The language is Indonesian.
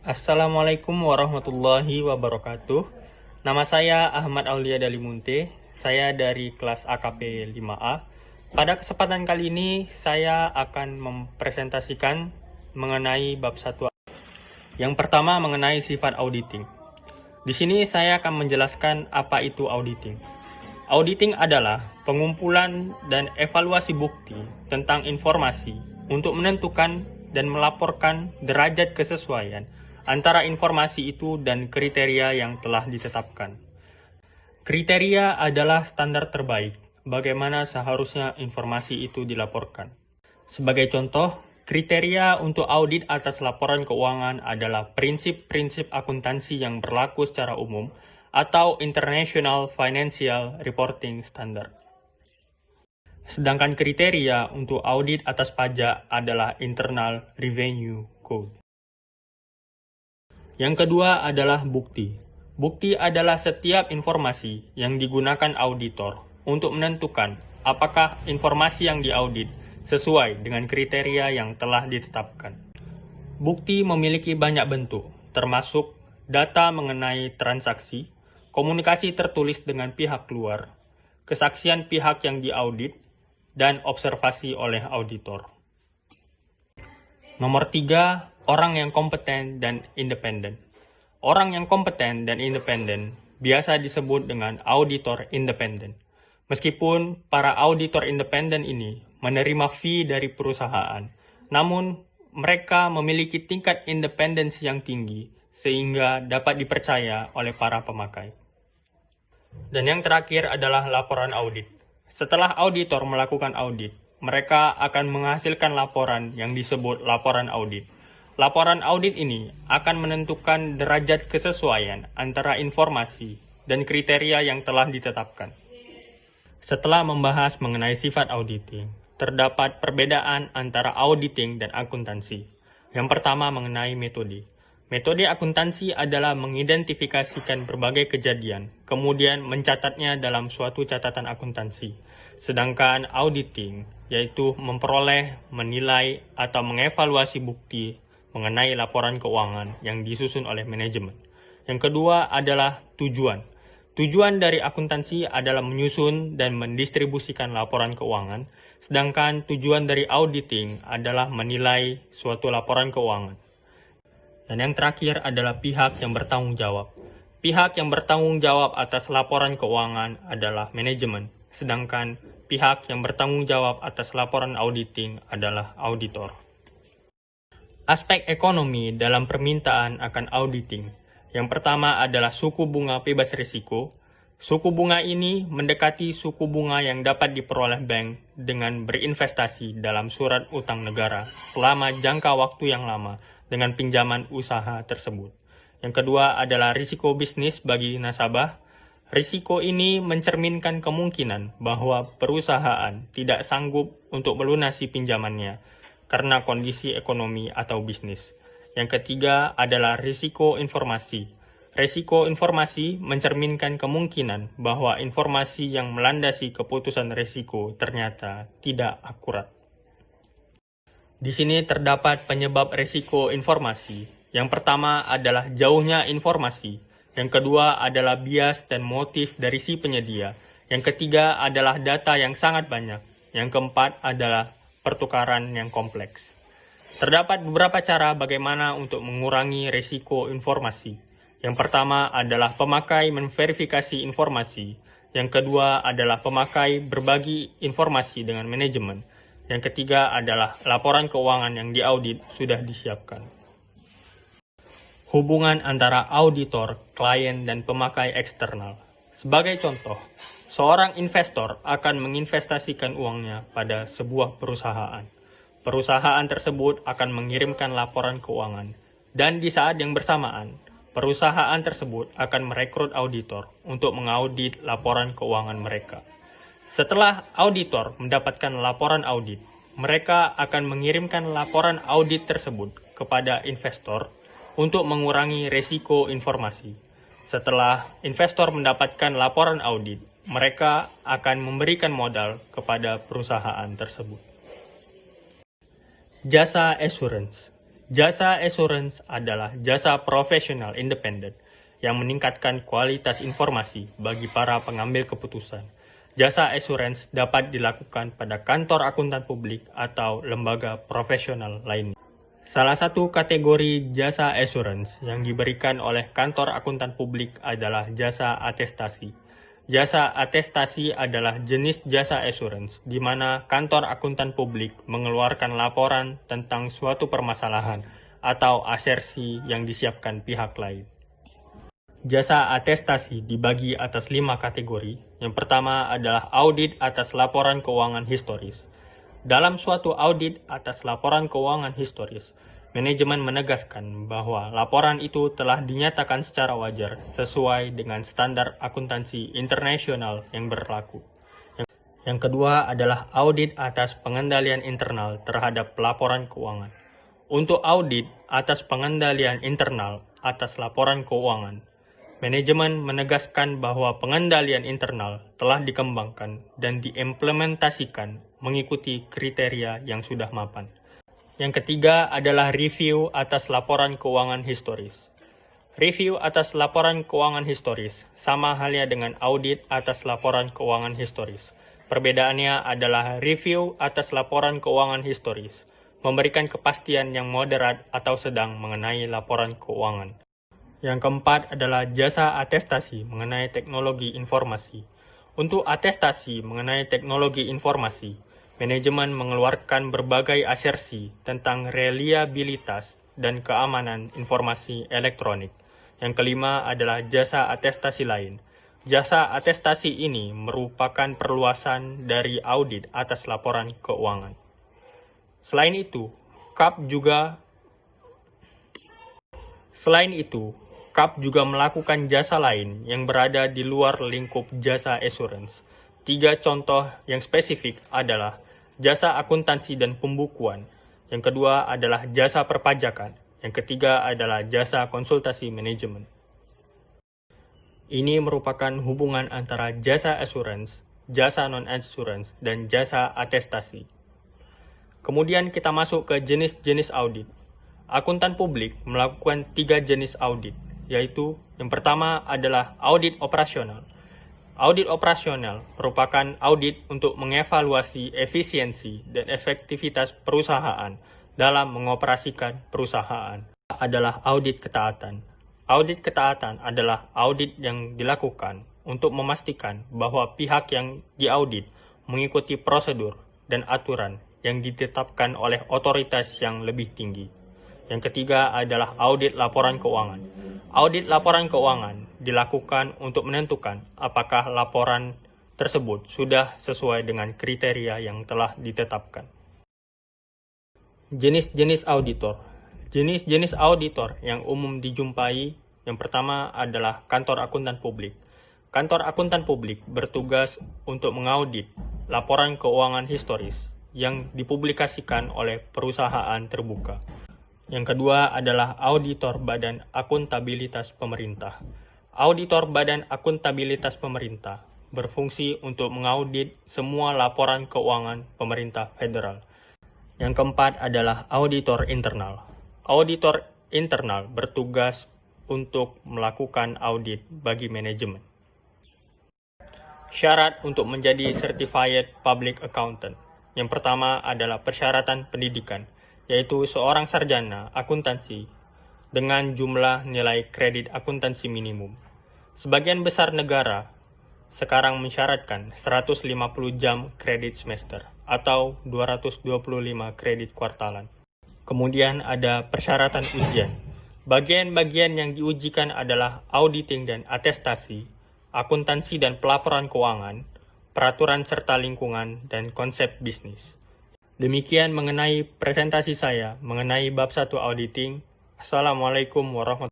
Assalamualaikum warahmatullahi wabarakatuh. Nama saya Ahmad Aulia Dalimunte. Saya dari kelas AKP 5A. Pada kesempatan kali ini saya akan mempresentasikan mengenai bab 1. Yang pertama mengenai sifat auditing. Di sini saya akan menjelaskan apa itu auditing. Auditing adalah pengumpulan dan evaluasi bukti tentang informasi untuk menentukan dan melaporkan derajat kesesuaian antara informasi itu dan kriteria yang telah ditetapkan. Kriteria adalah standar terbaik bagaimana seharusnya informasi itu dilaporkan. Sebagai contoh, kriteria untuk audit atas laporan keuangan adalah prinsip-prinsip akuntansi yang berlaku secara umum atau International Financial Reporting Standard. Sedangkan kriteria untuk audit atas pajak adalah Internal Revenue Code. Yang kedua adalah bukti. Bukti adalah setiap informasi yang digunakan auditor untuk menentukan apakah informasi yang diaudit sesuai dengan kriteria yang telah ditetapkan. Bukti memiliki banyak bentuk, termasuk data mengenai transaksi, komunikasi tertulis dengan pihak luar, kesaksian pihak yang diaudit, dan observasi oleh auditor. Nomor 3, orang yang kompeten dan independen. Orang yang kompeten dan independen biasa disebut dengan auditor independen. Meskipun para auditor independen ini menerima fee dari perusahaan, namun mereka memiliki tingkat independensi yang tinggi sehingga dapat dipercaya oleh para pemakai. Dan yang terakhir adalah laporan audit. Setelah auditor melakukan audit, mereka akan menghasilkan laporan yang disebut laporan audit. Laporan audit ini akan menentukan derajat kesesuaian antara informasi dan kriteria yang telah ditetapkan. Setelah membahas mengenai sifat auditing, terdapat perbedaan antara auditing dan akuntansi. Yang pertama mengenai metode. Metode akuntansi adalah mengidentifikasikan berbagai kejadian, kemudian mencatatnya dalam suatu catatan akuntansi. Sedangkan auditing, yaitu memperoleh, menilai, atau mengevaluasi bukti mengenai laporan keuangan yang disusun oleh manajemen. Yang kedua adalah tujuan. Tujuan dari akuntansi adalah menyusun dan mendistribusikan laporan keuangan, sedangkan tujuan dari auditing adalah menilai suatu laporan keuangan. Dan yang terakhir adalah pihak yang bertanggung jawab. Pihak yang bertanggung jawab atas laporan keuangan adalah manajemen, sedangkan pihak yang bertanggung jawab atas laporan auditing adalah auditor. Aspek ekonomi dalam permintaan akan auditing. Yang pertama adalah suku bunga bebas risiko. Suku bunga ini mendekati suku bunga yang dapat diperoleh bank dengan berinvestasi dalam surat utang negara selama jangka waktu yang lama dengan pinjaman usaha tersebut. Yang kedua adalah risiko bisnis bagi nasabah. Risiko ini mencerminkan kemungkinan bahwa perusahaan tidak sanggup untuk melunasi pinjamannya karena kondisi ekonomi atau bisnis. Yang ketiga adalah risiko informasi. Risiko informasi mencerminkan kemungkinan bahwa informasi yang melandasi keputusan risiko ternyata tidak akurat. Di sini terdapat penyebab risiko informasi. Yang pertama adalah jauhnya informasi. Yang kedua adalah bias dan motif dari si penyedia. Yang ketiga adalah data yang sangat banyak. Yang keempat adalah pertukaran yang kompleks. Terdapat beberapa cara bagaimana untuk mengurangi risiko informasi. Yang pertama adalah pemakai memverifikasi informasi. Yang kedua adalah pemakai berbagi informasi dengan manajemen. Yang ketiga adalah laporan keuangan yang diaudit sudah disiapkan. Hubungan antara auditor, klien, dan pemakai eksternal. Sebagai contoh, seorang investor akan menginvestasikan uangnya pada sebuah perusahaan. Perusahaan tersebut akan mengirimkan laporan keuangan, dan di saat yang bersamaan, perusahaan tersebut akan merekrut auditor untuk mengaudit laporan keuangan mereka. Setelah auditor mendapatkan laporan audit, mereka akan mengirimkan laporan audit tersebut kepada investor untuk mengurangi risiko informasi. Setelah investor mendapatkan laporan audit, mereka akan memberikan modal kepada perusahaan tersebut. Jasa assurance. Jasa assurance adalah jasa profesional independen yang meningkatkan kualitas informasi bagi para pengambil keputusan. Jasa assurance dapat dilakukan pada kantor akuntan publik atau lembaga profesional lainnya. Salah satu kategori jasa assurance yang diberikan oleh kantor akuntan publik adalah jasa atestasi. Jasa atestasi adalah jenis jasa assurance di mana kantor akuntan publik mengeluarkan laporan tentang suatu permasalahan atau asersi yang disiapkan pihak lain. Jasa atestasi dibagi atas 5 kategori. Yang pertama adalah audit atas laporan keuangan historis. Dalam suatu audit atas laporan keuangan historis, manajemen menegaskan bahwa laporan itu telah dinyatakan secara wajar sesuai dengan standar akuntansi internasional yang berlaku. Yang kedua adalah audit atas pengendalian internal terhadap laporan keuangan. Untuk audit atas pengendalian internal atas laporan keuangan, manajemen menegaskan bahwa pengendalian internal telah dikembangkan dan diimplementasikan mengikuti kriteria yang sudah mapan. Yang ketiga adalah review atas laporan keuangan historis. Review atas laporan keuangan historis sama halnya dengan audit atas laporan keuangan historis. Perbedaannya adalah review atas laporan keuangan historis memberikan kepastian yang moderat atau sedang mengenai laporan keuangan. Yang keempat adalah jasa atestasi mengenai teknologi informasi. Untuk atestasi mengenai teknologi informasi, manajemen mengeluarkan berbagai asersi tentang reliabilitas dan keamanan informasi elektronik. Yang kelima adalah jasa atestasi lain. Jasa atestasi ini merupakan perluasan dari audit atas laporan keuangan. Selain itu, KAP juga melakukan jasa lain yang berada di luar lingkup jasa assurance. 3 contoh yang spesifik adalah jasa akuntansi dan pembukuan. Yang kedua adalah jasa perpajakan. Yang ketiga adalah jasa konsultasi manajemen. Ini merupakan hubungan antara jasa assurance, jasa non-assurance, dan jasa atestasi. Kemudian kita masuk ke jenis-jenis audit. Akuntan publik melakukan 3 jenis audit, yaitu yang pertama adalah audit operasional. Audit operasional merupakan audit untuk mengevaluasi efisiensi dan efektivitas perusahaan dalam mengoperasikan perusahaan. Adalah audit ketaatan. Audit ketaatan adalah audit yang dilakukan untuk memastikan bahwa pihak yang diaudit mengikuti prosedur dan aturan yang ditetapkan oleh otoritas yang lebih tinggi. Yang ketiga adalah audit laporan keuangan. Audit laporan keuangan dilakukan untuk menentukan apakah laporan tersebut sudah sesuai dengan kriteria yang telah ditetapkan. Jenis-jenis auditor. Jenis-jenis auditor yang umum dijumpai yang pertama adalah kantor akuntan publik. Kantor akuntan publik bertugas untuk mengaudit laporan keuangan historis yang dipublikasikan oleh perusahaan terbuka. Yang kedua adalah auditor Badan Akuntabilitas Pemerintah. Auditor Badan Akuntabilitas Pemerintah berfungsi untuk mengaudit semua laporan keuangan pemerintah federal. Yang keempat adalah auditor internal. Auditor internal bertugas untuk melakukan audit bagi manajemen. Syarat untuk menjadi Certified Public Accountant. Yang pertama adalah persyaratan pendidikan, yaitu seorang sarjana akuntansi dengan jumlah nilai kredit akuntansi minimum. Sebagian besar negara sekarang mensyaratkan 150 jam kredit semester atau 225 kredit kuartalan. Kemudian ada persyaratan ujian. Bagian-bagian yang diujikan adalah auditing dan atestasi, akuntansi dan pelaporan keuangan, peraturan serta lingkungan, dan konsep bisnis. Demikian mengenai presentasi saya mengenai bab 1 auditing. Assalamualaikum warahmatullahi wabarakatuh.